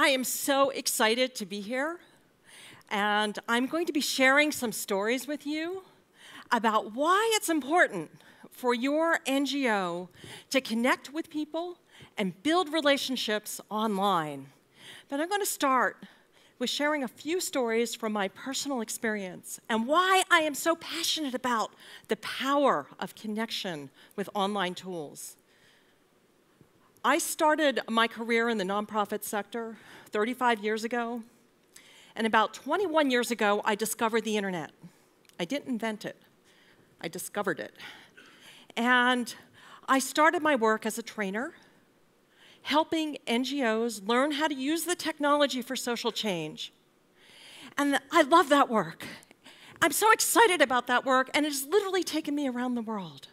I am so excited to be here, and I'm going to be sharing some stories with you about why it's important for your NGO to connect with people and build relationships online. But I'm going to start with sharing a few stories from my personal experience and why I am so passionate about the power of connection with online tools. I started my career in the nonprofit sector 35 years ago, and about 21 years ago, I discovered the internet. I didn't invent it, I discovered it. And I started my work as a trainer, helping NGOs learn how to use the technology for social change. And I love that work. I'm so excited about that work, and it's literally taken me around the world.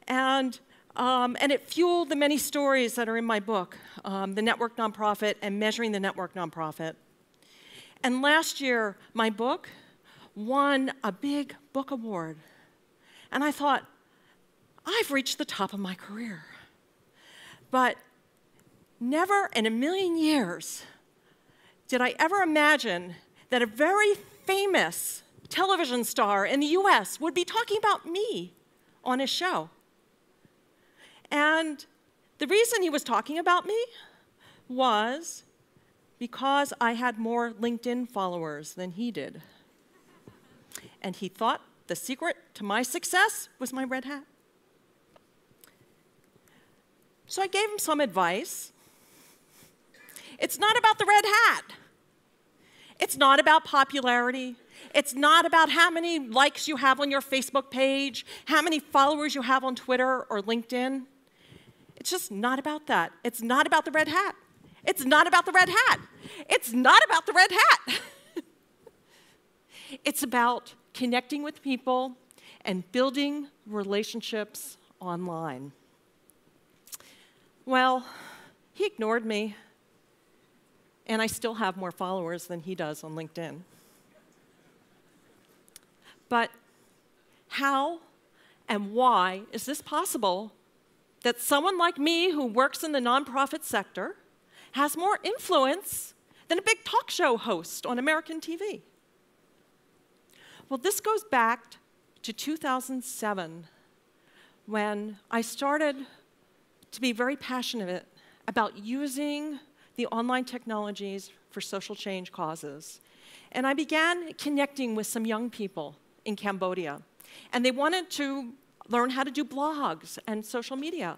And it fueled the many stories that are in my book, The Network Nonprofit and Measuring the Network Nonprofit. And last year, my book won a big book award. And I thought, I've reached the top of my career. But never in a million years did I ever imagine that a very famous television star in the US would be talking about me on his show. And the reason he was talking about me was because I had more LinkedIn followers than he did. And he thought the secret to my success was my red hat. So I gave him some advice. It's not about the red hat. It's not about popularity. It's not about how many likes you have on your Facebook page, how many followers you have on Twitter or LinkedIn. It's just not about that. It's not about the red hat. It's not about the red hat. It's not about the red hat. It's about connecting with people and building relationships online. Well, he ignored me, and I still have more followers than he does on LinkedIn. But how and why is this possible that someone like me who works in the nonprofit sector has more influence than a big talk show host on American TV? Well, this goes back to 2007, when I started to be very passionate about using the online technologies for social change causes. And I began connecting with some young people in Cambodia. And they wanted to learn how to do blogs and social media.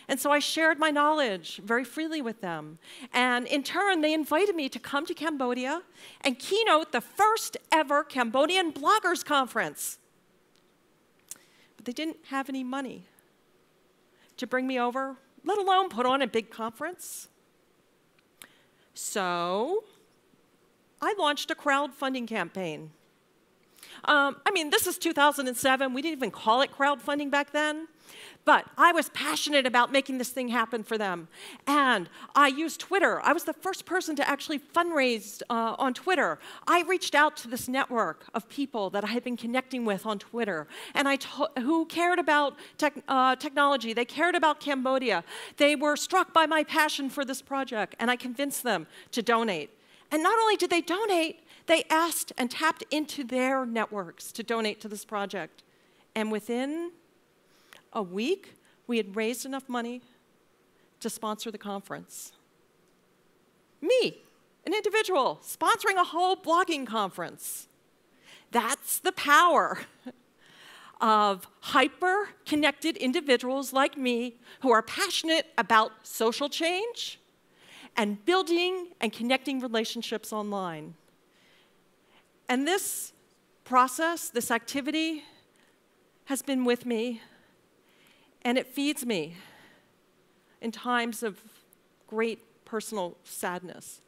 And so I shared my knowledge very freely with them. And in turn, they invited me to come to Cambodia and keynote the first ever Cambodian Bloggers Conference. But they didn't have any money to bring me over, let alone put on a big conference. So I launched a crowdfunding campaign. This is 2007. We didn't even call it crowdfunding back then. But I was passionate about making this thing happen for them. And I used Twitter. I was the first person to actually fundraise on Twitter. I reached out to this network of people that I had been connecting with on Twitter, and who cared about technology. They cared about Cambodia. They were struck by my passion for this project, and I convinced them to donate. And not only did they donate, they asked and tapped into their networks to donate to this project. And within a week, we had raised enough money to sponsor the conference. Me, an individual, sponsoring a whole blogging conference. That's the power of hyper-connected individuals like me who are passionate about social change and building and connecting relationships online. And this process, this activity, has been with me, and it feeds me in times of great personal sadness.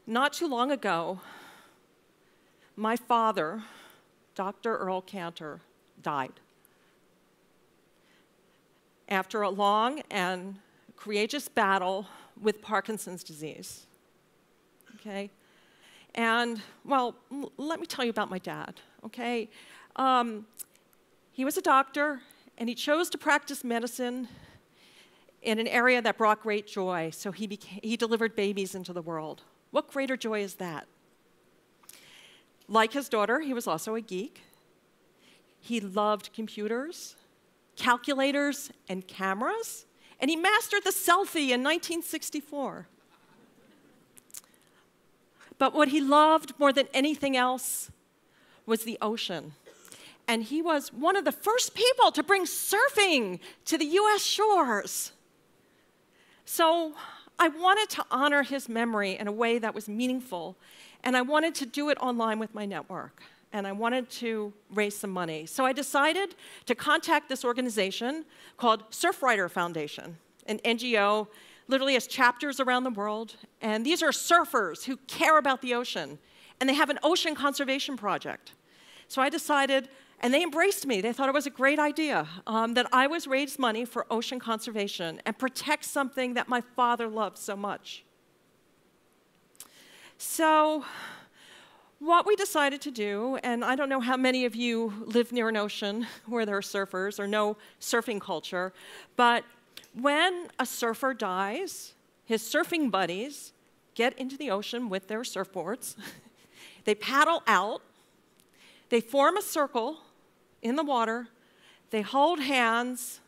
Not too long ago, my father, Dr. Earl Kanter, died after a long and courageous battle with Parkinson's disease. Okay? And, well, let me tell you about my dad, okay? He was a doctor, and he chose to practice medicine in an area that brought great joy, so he delivered babies into the world. What greater joy is that? Like his daughter, he was also a geek. He loved computers, calculators, and cameras, and he mastered the selfie in 1964. But what he loved more than anything else was the ocean. And he was one of the first people to bring surfing to the US shores. So I wanted to honor his memory in a way that was meaningful, and I wanted to do it online with my network, and I wanted to raise some money. So I decided to contact this organization called Surfrider Foundation, an NGO, literally has chapters around the world, and these are surfers who care about the ocean, and they have an ocean conservation project. So I decided, and they embraced me. They thought it was a great idea that I was raise money for ocean conservation and protect something that my father loved so much. So what we decided to do, and I don't know how many of you live near an ocean where there are surfers or know surfing culture, but when a surfer dies, his surfing buddies get into the ocean with their surfboards. They paddle out. They form a circle in the water. They hold hands.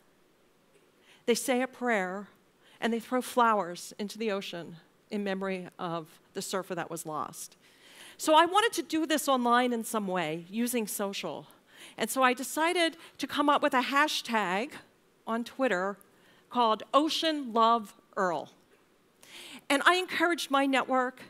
They say a prayer. And they throw flowers into the ocean in memory of the surfer that was lost. So I wanted to do this online in some way, using social. And so I decided to come up with a hashtag on Twitter called OceanLoveEarl. And I encouraged my network,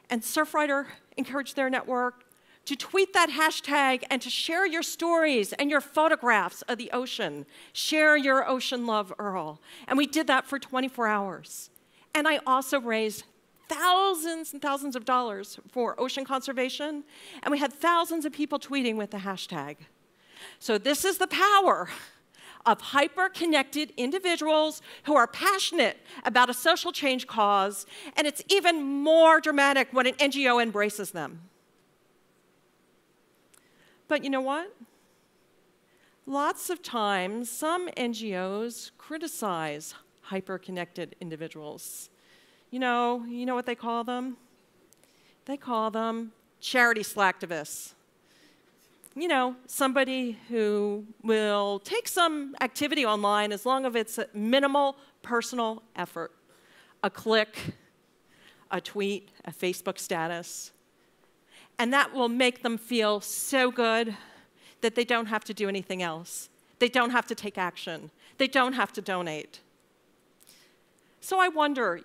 and Surfrider encouraged their network, to tweet that hashtag and to share your stories and your photographs of the ocean. Share your Ocean Love Earl. And we did that for 24 hours. And I also raised thousands and thousands of dollars for ocean conservation, and we had thousands of people tweeting with the hashtag. So this is the power of hyper-connected individuals who are passionate about a social change cause, and it's even more dramatic when an NGO embraces them. But you know what? Lots of times, some NGOs criticize hyper-connected individuals. You know what they call them? They call them charity slacktivists. You know, somebody who will take some activity online as long as it's a minimal personal effort. A click, a tweet, a Facebook status. And that will make them feel so good that they don't have to do anything else. They don't have to take action. They don't have to donate. So I wonder,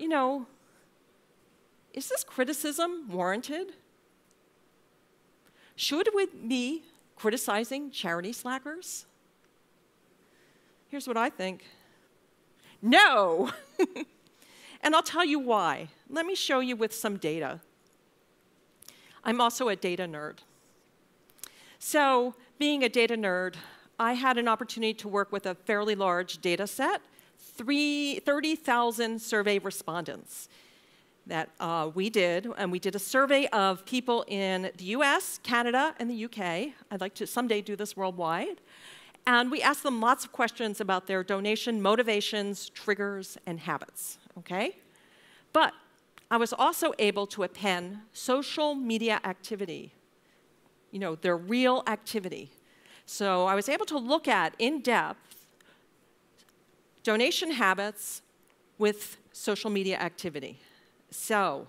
is this criticism warranted? Should we be criticizing charity slackers? Here's what I think. No! And I'll tell you why. Let me show you with some data. I'm also a data nerd. So, being a data nerd, I had an opportunity to work with a fairly large data set, 30,000 survey respondents that we did. And we did a survey of people in the US, Canada, and the UK. I'd like to someday do this worldwide. And we asked them lots of questions about their donation motivations, triggers, and habits, okay? But I was also able to append social media activity, their real activity. So I was able to look at, in depth, donation habits with social media activity. So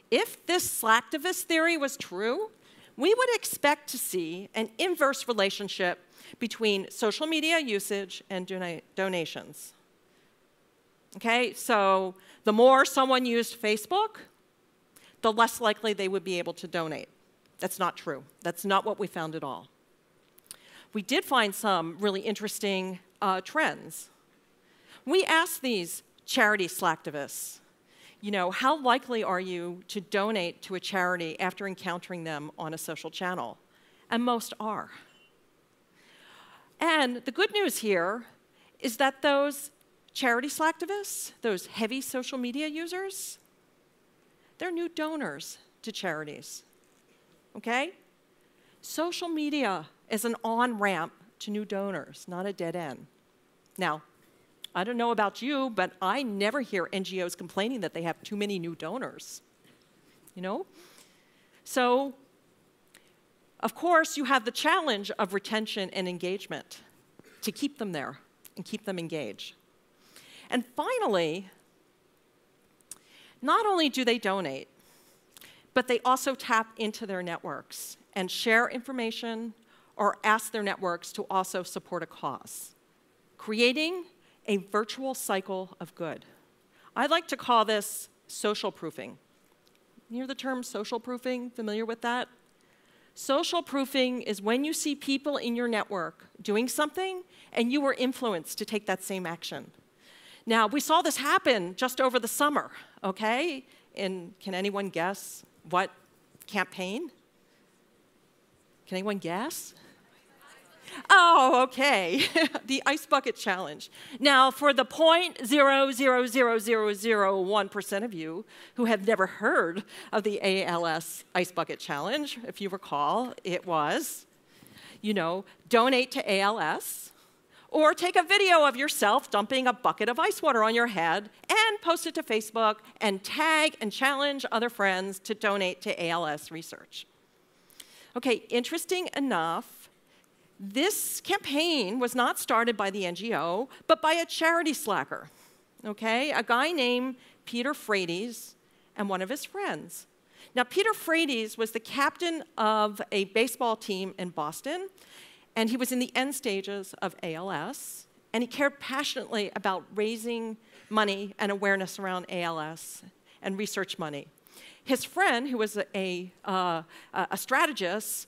if this slacktivist theory was true, we would expect to see an inverse relationship between social media usage and donations. Okay, so the more someone used Facebook, the less likely they would be able to donate. That's not true. That's not what we found at all. We did find some really interesting trends. We asked these charity slacktivists, how likely are you to donate to a charity after encountering them on a social channel? And most are. And the good news here is that those charity slacktivists, those heavy social media users, they're new donors to charities, okay? Social media is an on-ramp to new donors, not a dead end. Now, I don't know about you, but I never hear NGOs complaining that they have too many new donors. You know? So, of course, you have the challenge of retention and engagement to keep them there and keep them engaged. And finally, not only do they donate, but they also tap into their networks and share information or ask their networks to also support a cause, creating a virtual cycle of good. I like to call this social proofing. You hear the term social proofing? Familiar with that? Social proofing is when you see people in your network doing something and you were influenced to take that same action. Now, we saw this happen just over the summer, okay? And can anyone guess what campaign? Can anyone guess? Oh, okay, the Ice Bucket Challenge. Now, for the 0.00001% of you who have never heard of the ALS Ice Bucket Challenge, if you recall, it was, donate to ALS, or take a video of yourself dumping a bucket of ice water on your head and post it to Facebook and tag and challenge other friends to donate to ALS research. Okay, interesting enough, this campaign was not started by the NGO, but by a charity slacker, okay? A guy named Peter Frates and one of his friends. Now, Peter Frates was the captain of a baseball team in Boston, and he was in the end stages of ALS, and he cared passionately about raising money and awareness around ALS and research money. His friend, who was a strategist,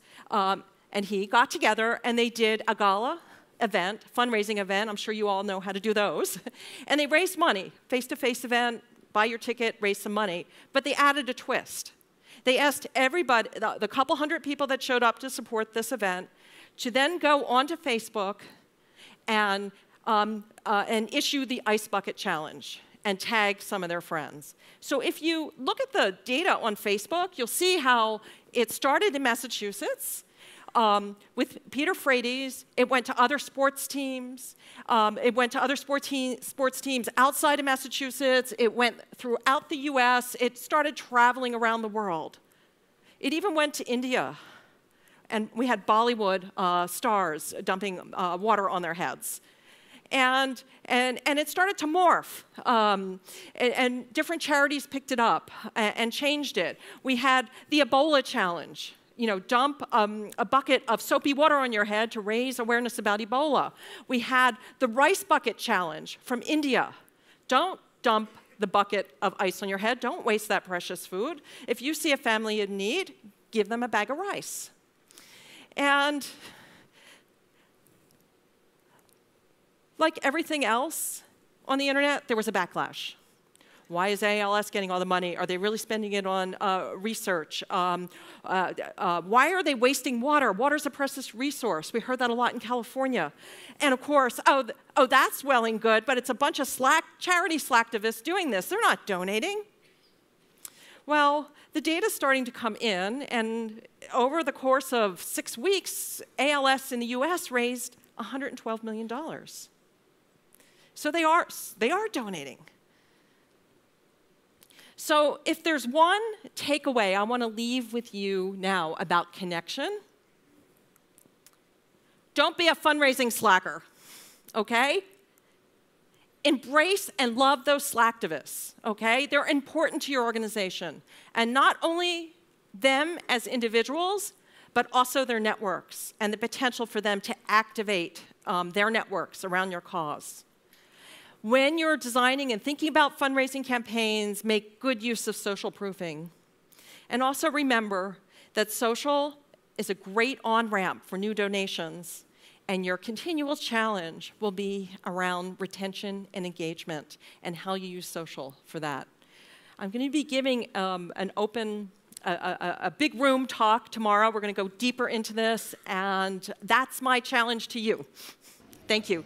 and he got together and they did a gala event, fundraising event. I'm sure you all know how to do those. And they raised money, face-to-face event, buy your ticket, raise some money. But they added a twist. They asked everybody, the couple hundred people that showed up to support this event, to then go onto Facebook and issue the Ice Bucket Challenge and tag some of their friends. So if you look at the data on Facebook, you'll see how it started in Massachusetts. With Peter Frates, it went to other sports teams. It went to other sports teams outside of Massachusetts. It went throughout the US. It started traveling around the world. It even went to India. And we had Bollywood stars dumping water on their heads. And it started to morph. And different charities picked it up and changed it. We had the Ebola Challenge. Dump a bucket of soapy water on your head to raise awareness about Ebola. We had the Rice Bucket Challenge from India. Don't dump the bucket of ice on your head. Don't waste that precious food. If you see a family in need, give them a bag of rice. And like everything else on the internet, there was a backlash. Why is ALS getting all the money? Are they really spending it on research? Why are they wasting water? Water's a precious resource. We heard that a lot in California. And of course, oh, that's well and good, but it's a bunch of charity slacktivists doing this. They're not donating. Well, the data's starting to come in, and over the course of 6 weeks, ALS in the US raised $112 million. So they are donating. So if there's one takeaway I want to leave with you now about connection, don't be a fundraising slacker, okay? Embrace and love those slacktivists, okay? They're important to your organization. And not only them as individuals, but also their networks and the potential for them to activate their networks around your cause. When you're designing and thinking about fundraising campaigns, make good use of social proofing. And also remember that social is a great on-ramp for new donations, and your continual challenge will be around retention and engagement and how you use social for that. I'm going to be giving a big room talk tomorrow. We're going to go deeper into this, and that's my challenge to you. Thank you.